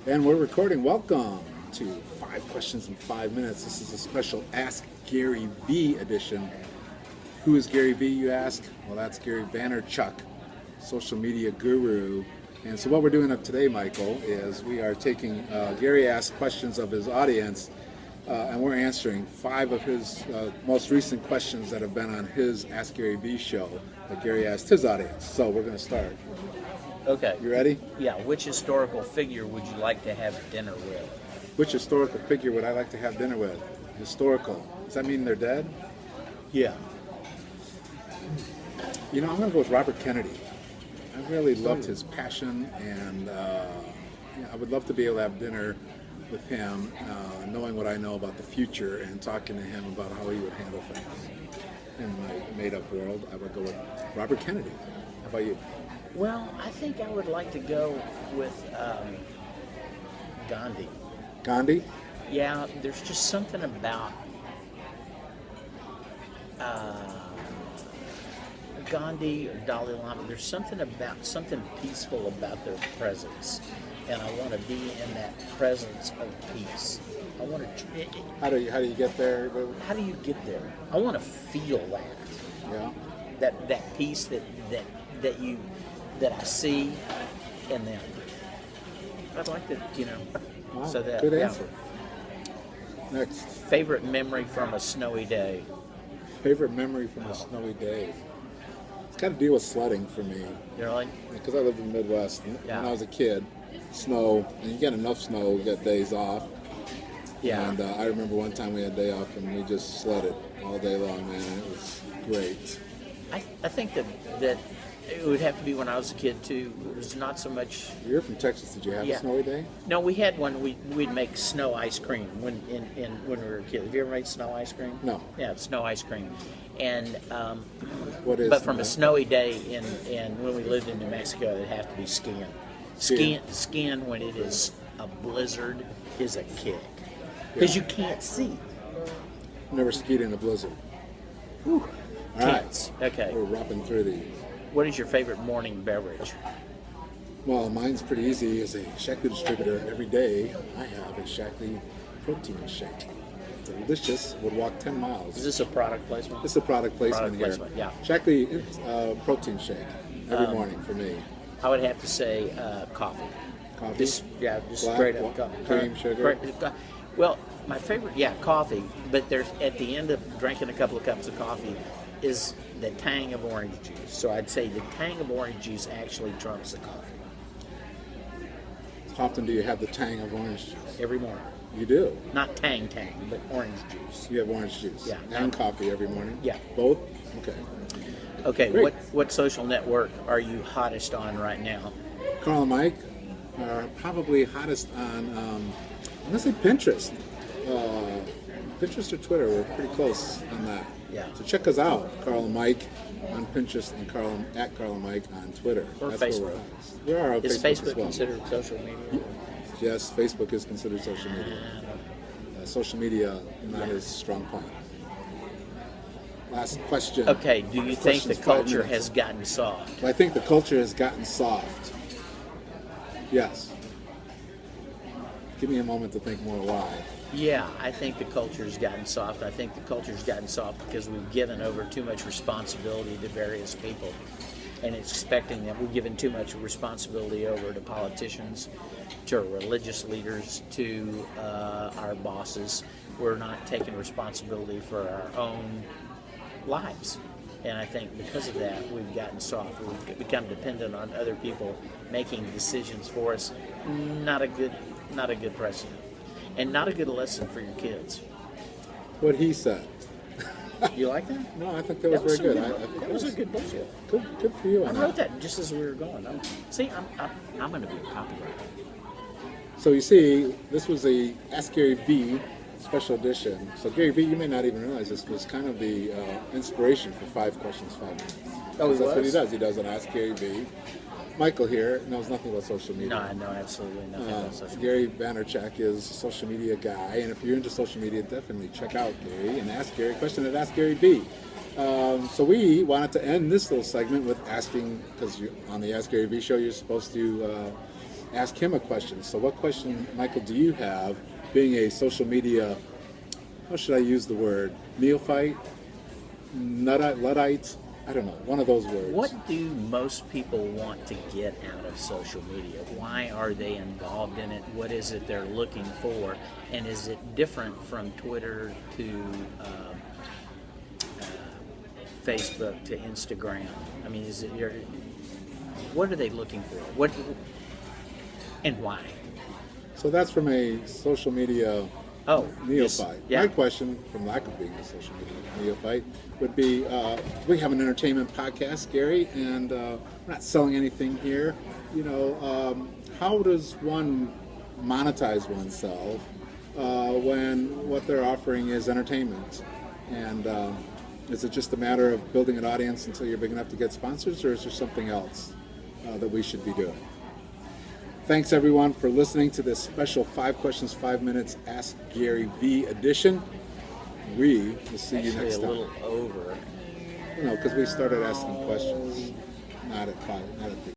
And we're recording. Welcome to 5 Questions in 5 Minutes. This is a special Ask Gary V edition. Who is Gary V, you ask? Well, that's Gary Vaynerchuk, social media guru. And so what we're doing up today, Michael, is we are taking Gary asked questions of his audience, and we're answering 5 of his most recent questions that have been on his Ask Gary V show that Gary asked his audience. So we're going to start. Okay. You ready? Yeah. Which historical figure would you like to have dinner with? Which historical figure would I like to have dinner with? Historical. Does that mean they're dead? Yeah. You know, I'm going to go with Robert Kennedy. I really loved his passion, and I would love to be able to have dinner with him, knowing what I know about the future and talking to him about how he would handle things. In my made-up world, I would go with Robert Kennedy. How about you? Well, I think I would like to go with Gandhi. Gandhi? Yeah, there's just something about Gandhi or Dalai Lama. There's something peaceful about their presence, and I want to be in that presence of peace. I want to. How do you get there? How do you get there? I want to feel that. Yeah. That peace that I see in them. I'd like to, Wow, so that, good yeah. answer. Next. Favorite memory from a snowy day? Favorite memory from a snowy day? It's got to deal with sledding for me. Really? Because I lived in the Midwest. And Yeah. when I was a kid, snow, and you get enough snow, you get days off. Yeah. And I remember one time we had a day off and we just sledded all day long, man, and it was great. I think that it would have to be when I was a kid too. It was not so much. You're from Texas. Did you have Yeah. a snowy day? No, we had one. We'd make snow ice cream when we were a kid. Have you ever made snow ice cream? No. Yeah, it's snow ice cream, and What is but from snow? a snowy day in when we lived in New Mexico, it'd have to be skiing. Skiing when it is a blizzard is a kick because you can't see. Never skied in a blizzard. All right. Tense. Okay. We're wrapping through these. What is your favorite morning beverage? Well, mine's pretty easy. As a Shaklee distributor, every day I have a Shaklee protein shake. Delicious. Would walk 10 miles. Is this a product placement? This is a product placement here. Yeah. Shaklee protein shake every morning for me. I would have to say coffee. Coffee? Just Black, straight up cream, sugar? Well, my favorite, coffee. But there's at the end of drinking a couple of cups of coffee is the tang of orange juice. So I'd say the tang of orange juice actually trumps the coffee. How often do you have the tang of orange juice? Every morning. You do? Not tang, but orange juice. You have orange juice? Yeah. And coffee every morning? Yeah. Both? Okay. Okay, Great. what social network are you hottest on right now? Carl and Mike are probably hottest on, I'm going to say Pinterest. Pinterest or Twitter, we're pretty close on that. Yeah. So check us out, Carl and Mike on Pinterest and at Carl and Mike on Twitter. Or That's where Facebook. we're hottest. We are on Is Facebook Facebook as well. considered social media? Yes, Facebook is considered social media. Social media, not his strong point. Last question. Okay, do you think the Questions, 5 culture minutes. has gotten soft? I think the culture has gotten soft. Yes. Give me a moment to think more why. Yeah, I think the culture's gotten soft. I think the culture's gotten soft because we've given over too much responsibility to various people and expecting them. We've given too much responsibility over to politicians, to religious leaders, to our bosses. We're not taking responsibility for our own lives. And I think because of that, we've gotten soft. We've become dependent on other people making decisions for us. Not a good precedent. And not a good lesson for your kids. What he said. You like that? No, I think that was very good. That was a good bullshit. Good for you I on wrote that just as we were going. I'm going to be a copywriter. So you see, this was a Ask Gary V special edition. So Gary V, you may not even realize this was kind of the inspiration for 5 Questions, 5 Minutes. Oh, That's what he does. He does an Ask Gary V. Michael here knows nothing about social media. No, I know absolutely nothing about social media. Gary Vaynerchuk is a social media guy, and if you're into social media, definitely check out Gary and ask Gary a question at Ask Gary V. So we wanted to end this little segment with asking, because on the Ask Gary V show, you're supposed to ask him a question. So what question, Michael, do you have, being a social media, how should I use the word, neophyte, Luddite, I don't know, one of those words. What do most people want to get out of social media? Why are they involved in it? What is it they're looking for? And is it different from Twitter to Facebook to Instagram? I mean, what are they looking for? What and why? So that's from a social media neophyte. Yeah. My question, from lack of being a social media neophyte, would be, we have an entertainment podcast, Gary, and we're not selling anything here. You know, how does one monetize oneself when what they're offering is entertainment? And is it just a matter of building an audience until you're big enough to get sponsors, or is there something else that we should be doing? Thanks everyone for listening to this special 5 questions, 5 minutes Ask Gary V edition. We will see you next time. A little over. No, because we started asking questions, not at 5, not at the